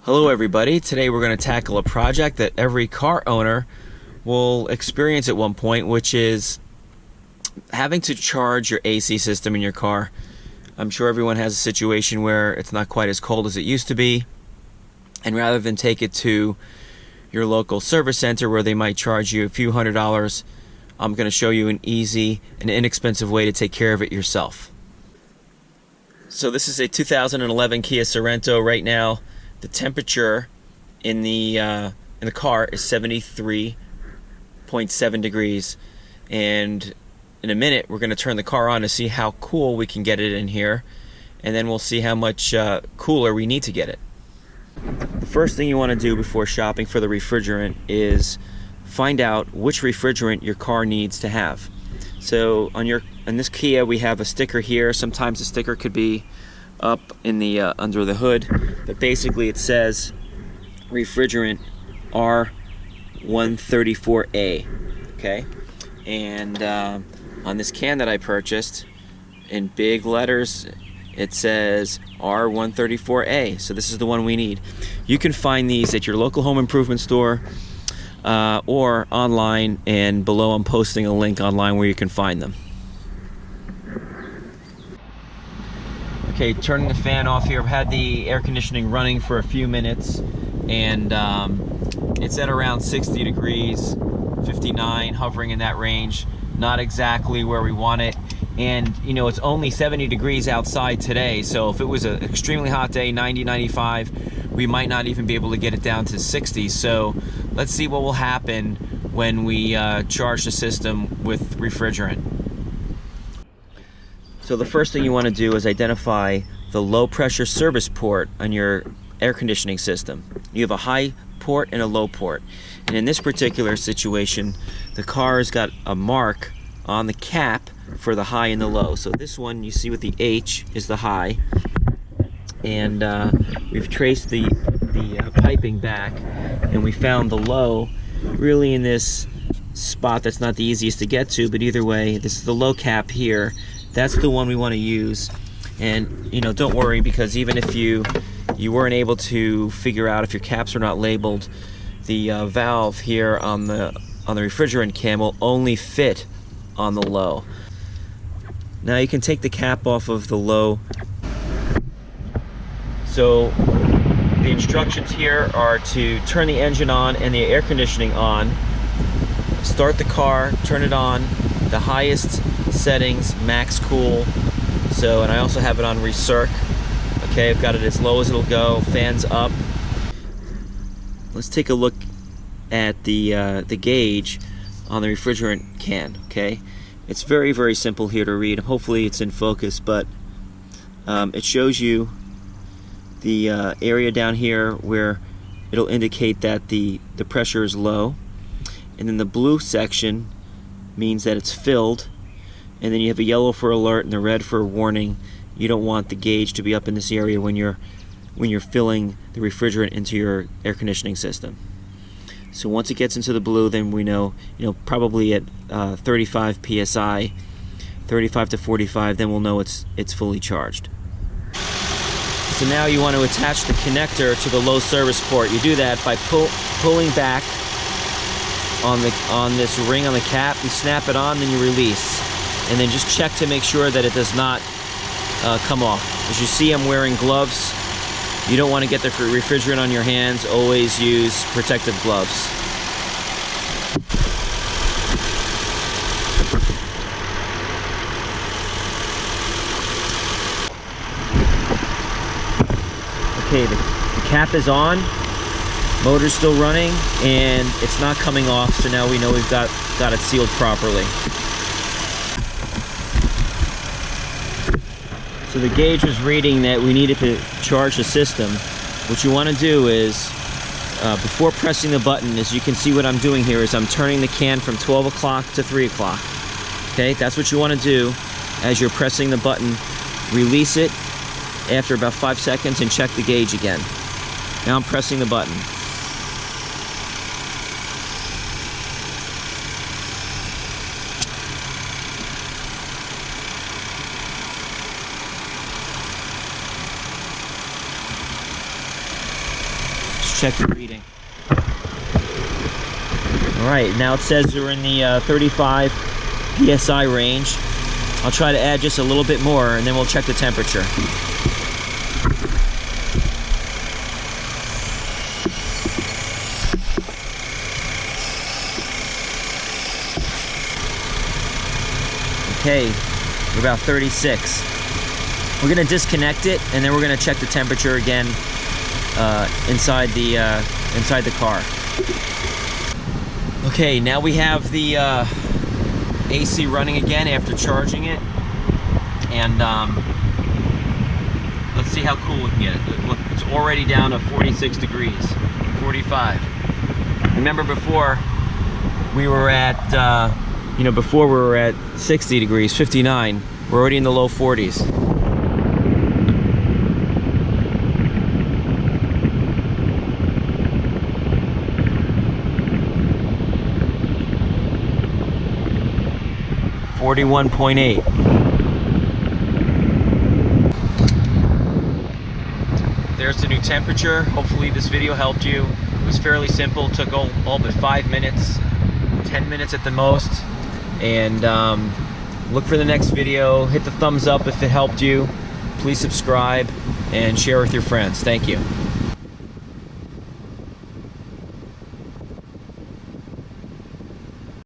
Hello everybody, today we're going to tackle a project that every car owner will experience at one point, which is having to charge your AC system in your car. I'm sure everyone has a situation where it's not quite as cold as it used to be, and rather than take it to your local service center where they might charge you a few $100s, I'm going to show you an easy and inexpensive way to take care of it yourself. So this is a 2011 Kia Sorrento. Right now the temperature in the car is 73.7 degrees, and in a minute we're going to turn the car on to see how cool we can get it in here, and then we'll see how much cooler we need to get it. The first thing you want to do before shopping for the refrigerant is find out which refrigerant your car needs to have. So on this Kia we have a sticker here. Sometimes the sticker could be up in the under the hood, but basically it says refrigerant R134A. Okay, and on this can that I purchased, in big letters it says R134A. So this is the one we need. You can find these at your local home improvement store or online, and below I'm posting a link online where you can find them. Okay, turning the fan off here. I've had the air conditioning running for a few minutes, and it's at around 60 degrees, 59, hovering in that range. Not exactly where we want it. And you know, it's only 70 degrees outside today, so if it was an extremely hot day, 90, 95, we might not even be able to get it down to 60. So let's see what will happen when we charge the system with refrigerant. So the first thing you want to do is identify the low pressure service port on your air conditioning system. You have a high port and a low port. And in this particular situation, the car has got a mark on the cap for the high and the low. So this one you see with the H is the high. And we've traced the piping back, and we found the low really in this spot that's not the easiest to get to, but either way, this is the low cap here. That's the one we want to use. And you know, don't worry, because even if you weren't able to figure out if your caps are not labeled, the valve here on the refrigerant can will only fit on the low. Now you can take the cap off of the low. So the instructions here are to turn the engine on and the air conditioning on, start the car, turn it on, the highest settings, max cool. So, and I also have it on recirc. Okay, I've got it as low as it'll go, fans up. Let's take a look at the gauge on the refrigerant can. Okay, it's very, very simple here to read. Hopefully it's in focus, but it shows you the area down here where it'll indicate that the pressure is low, and then the blue section means that it's filled, and then you have a yellow for alert and the red for warning. You don't want the gauge to be up in this area when you're filling the refrigerant into your air conditioning system. So once it gets into the blue, then we know, probably at 35 psi, 35 to 45, then we'll know it's fully charged. So now you want to attach the connector to the low service port. You do that by pulling back on this ring on the cap. You snap it on, then you release, and then just check to make sure that it does not come off. As you see, I'm wearing gloves. You don't want to get the refrigerant on your hands. Always use protective gloves. Okay, the cap is on, motor's still running, and it's not coming off, so now we know we've got it sealed properly. So the gauge was reading that we needed to charge the system. What you want to do is, before pressing the button, as you can see what I'm doing here is I'm turning the can from 12 o'clock to 3 o'clock. Okay, that's what you want to do as you're pressing the button. Release it after about 5 seconds and check the gauge again. Now I'm pressing the button. check the reading. Alright, now it says we're in the 35 PSI range. I'll try to add just a little bit more and then we'll check the temperature. Okay, we're about 36. We're gonna disconnect it and then we're gonna check the temperature again inside the car. Okay, now we have the AC running again after charging it, and let's see how cool we can get it. Look, it's already down to 46 degrees, 45. Remember before we were at, before we were at 60 degrees, 59. We're already in the low 40s. .8. There's the new temperature. Hopefully this video helped you. It was fairly simple. It took all but 5 minutes, 10 minutes at the most. And look for the next video. Hit the thumbs up if it helped you. Please subscribe and share with your friends. Thank you.